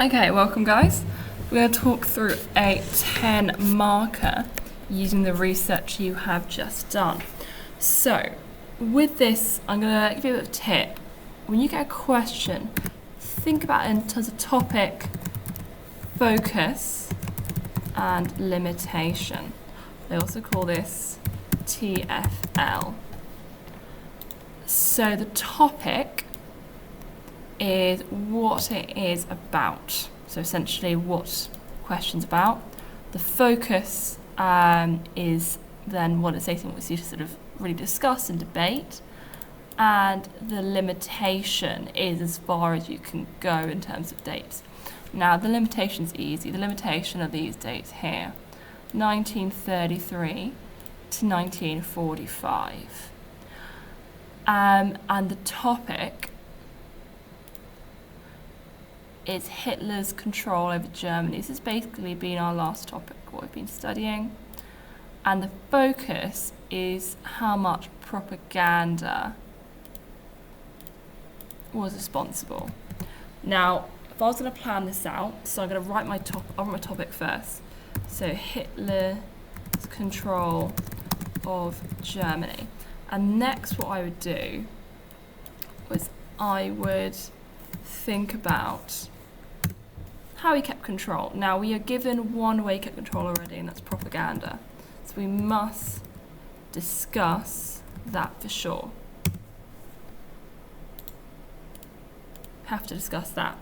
Okay, welcome guys. We're going to talk through a 10 marker using the research you have just done. So, with this, I'm going to give you a bit of a tip. When you get a question, think about it in terms of topic, focus, and limitation. They also call this TFL. So the topic is what it is about. So essentially what the question's about. The focus is then what it's saying, what you to sort of really discuss and debate. And the limitation is as far as you can go in terms of dates. Now the limitation's easy. The limitation are these dates here. 1933 to 1945. And the topic is Hitler's control over Germany. This has basically been our last topic, what we've been studying. And the focus is how much propaganda was responsible. Now, if I was going to plan this out, so I'm going to write my topic first. So Hitler's control of Germany. And next what I would do was I would think about how he kept control. Now we are given one way he kept control already, and that's propaganda. So we must discuss that for sure. Have to discuss that.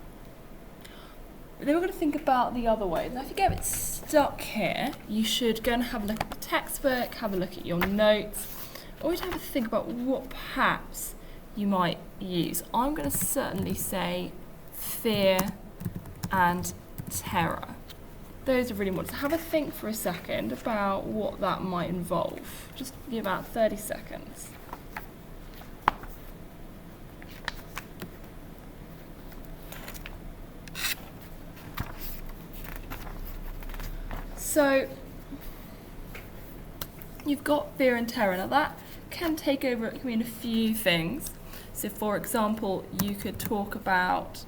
But then we're going to think about the other way. Now if you get a bit stuck here, you should go and have a look at the textbook, have a look at your notes. Always have a think about what perhaps you might use. I'm going to certainly say fear and terror. Those are really important. So have a think for a second about what that might involve. Just give you about 30 seconds. So you've got fear and terror. Now that can take over, it can mean a few things. So for example, you could talk about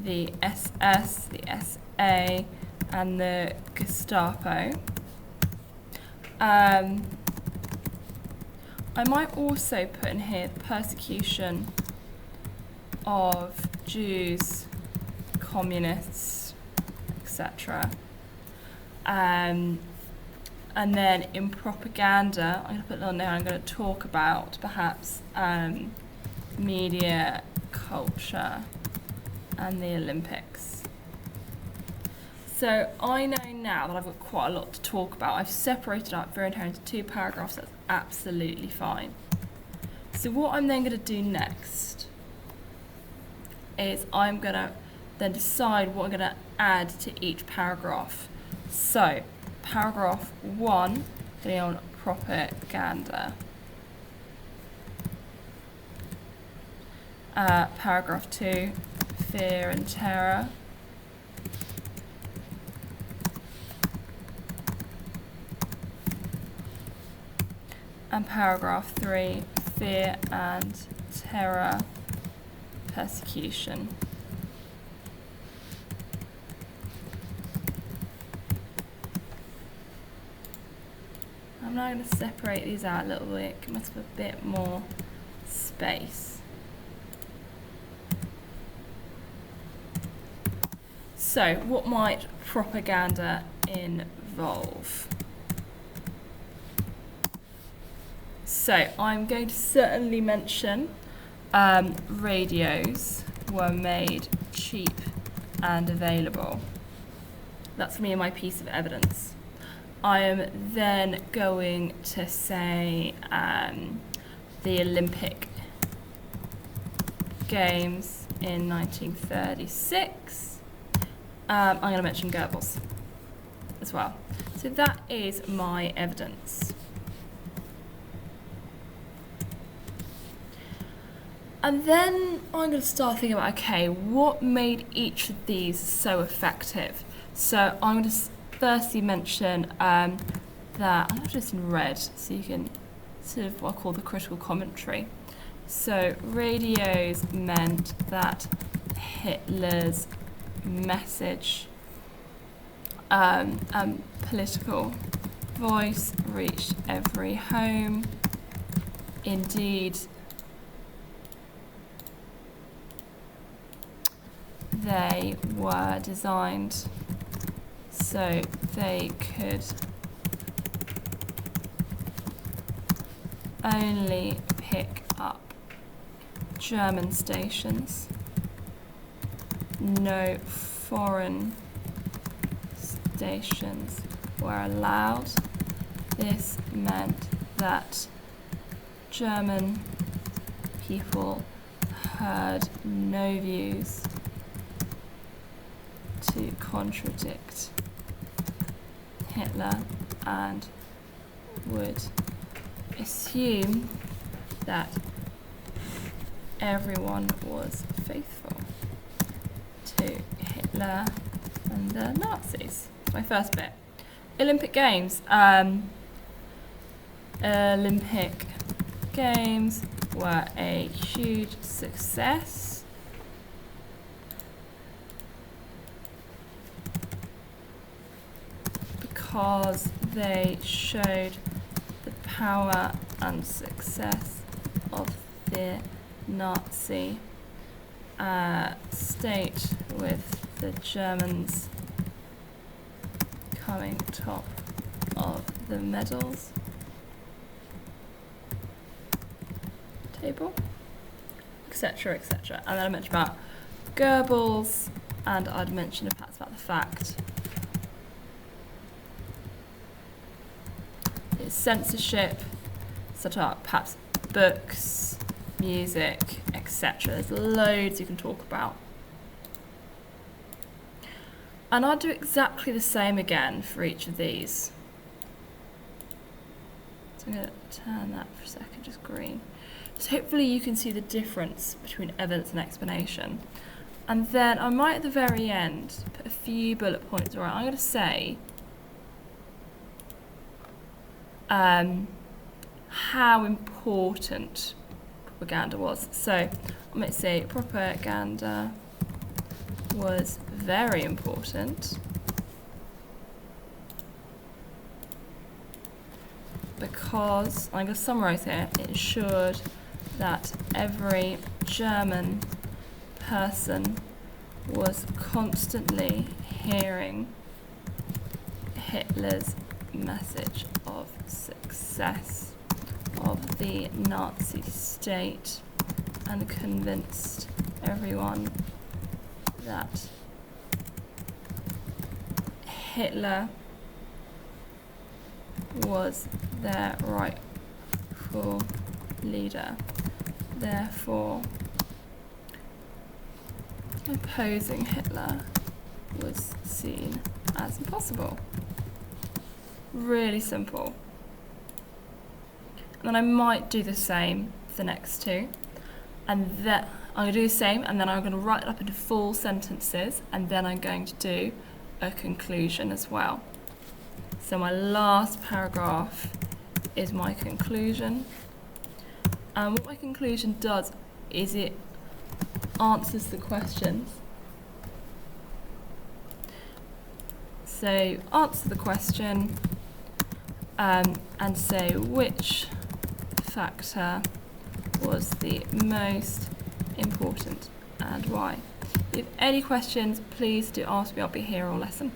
the SS, the SA, and the Gestapo. I might also put in here the persecution of Jews, communists, etc. And then in propaganda, I'm going to put it on there, I'm going to talk about perhaps media, culture, and the Olympics. So I know now that I've got quite a lot to talk about. I've separated out fear and terror into 2 paragraphs, that's absolutely fine. So what I'm then going to do next is I'm going to then decide what I'm going to add to each paragraph. So paragraph 1, going on propaganda. Paragraph 2, fear and terror. And paragraph 3, fear and terror, persecution. I'm now going to separate these out a little bit, give myself a bit more space. So, what might propaganda involve? So, I'm going to certainly mention radios were made cheap and available. That's me and my piece of evidence. I am then going to say the Olympic Games in 1936. I'm going to mention Goebbels as well. So that is my evidence. And then I'm going to start thinking about, okay, what made each of these so effective? So I'm going to firstly mention that, I'm going to do this in red so you can sort of what I call the critical commentary. So radios meant that Hitler's message and political voice reached every home. Indeed, they were designed so they could only pick up German stations. No foreign stations were allowed. This meant that German people heard no views to contradict Hitler and would assume that everyone was faithful to Hitler and the Nazis. That's my first bit. Olympic Games. Olympic Games were a huge success. Because they showed the power and success of the Nazi state, with the Germans coming top of the medals table, etc., etc. And then I mentioned about Goebbels, and I'd mentioned perhaps about the fact it's censorship, such as perhaps books, music, etc. There's loads you can talk about. And I'll do exactly the same again for each of these. So I'm going to turn that for a second, just green. So hopefully you can see the difference between evidence and explanation. And then I might at the very end put a few bullet points. All right, I'm going to say how important propaganda was. So I might say propaganda was very important because, I'm going to summarise here, it ensured that every German person was constantly hearing Hitler's message of success of the Nazi state and convinced everyone that Hitler was their rightful leader. Therefore, opposing Hitler was seen as impossible. Really simple. And then I might do the same for the next two. And then I'm going to do the same, and then I'm going to write it up into full sentences, and then I'm going to do a conclusion as well. So my last paragraph is my conclusion. And what my conclusion does is it answers the questions. So answer the question and say which factor was the most important and why. If you have any questions, please do ask me. I'll be here all lesson.